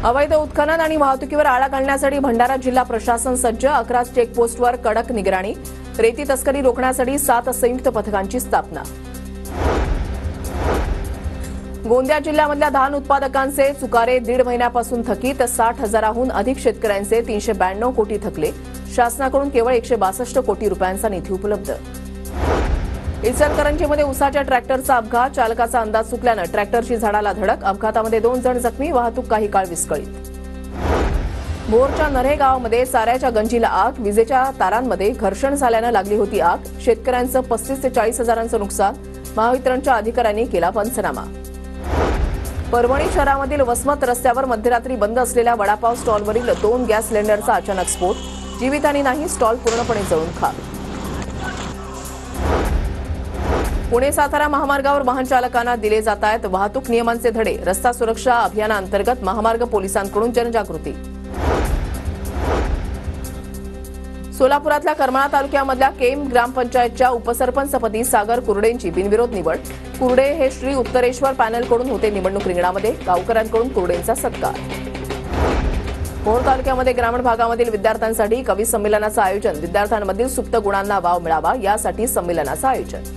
अवैध उत्खनन आणि वाहतुकीवर आळा घालण्यासाठी भंडारा जिल्हा प्रशासन सज्ज. 11 चेकपोस्टवर कडक निगराणी. रेती तस्करी रोखण्यासाठी 7 संयुक्त पथकांची स्थापना. गोंदिया जिल्ह्यामधल्या धान उत्पादकांचे चुकारे 1.5 महिन्यापासून थकीत. 60,000हून अधिक शेतकऱ्यांचे 392 कोटी थकले. शासनाकडून केवळ 162 कोटी रुपयांचा निधी उपलब्ध. इचलकरंजीमध्ये उसाच्या ट्रॅक्टरचा अपघात. चालकाचा अंदाज चुकल्यानं ट्रॅक्टरची झाडाला धडक. अपघातामध्ये 2 जण जखमी. वाहतूक काही काळ विस्कळीत. भोरच्या नऱ्हे गावामध्ये चाऱ्याच्या गंजीला आग. विजेच्या तारांमध्ये घर्षण झाल्यानं लागली होती आग. शेतकऱ्यांचं 35 ते 40 हजारांचं नुकसान. महावितरणच्या अधिकाऱ्यांनी केला पंचनामा. परभणी शहरामधील वसमत रस्त्यावर मध्यरात्री बंद असलेल्या वडापाव स्टॉलवरील 2 गॅस सिलेंडरचा अचानक स्फोट. जीवितहानी नाही. स्टॉल पूर्णपणे जळून खाक. पुणे सातारा महामार्गावर वाहन चालकांना दिले जात आहेत वाहतूक नियमांचे धडे. रस्ता सुरक्षा अभियानाअंतर्गत महामार्ग पोलिसांकडून जनजागृती. सोलापुरातल्या करमाळा तालुक्यामधल्या केम ग्रामपंचायतच्या उपसरपंचपदी सागर कुर्डेंची बिनविरोध निवड. कुर्डे हे श्री उत्तरेश्वर पॅनलकडून होते निवडणूक रिंगणामध्ये. गावकऱ्यांकडून कुर्डेंचा सत्कार. भोर तालुक्यामध्ये ग्रामीण भागामधील विद्यार्थ्यांसाठी कवी संमेलनाचं आयोजन. विद्यार्थ्यांमधील सुप्त गुणांना वाव मिळावा यासाठी संमेलनाचं आयोजन.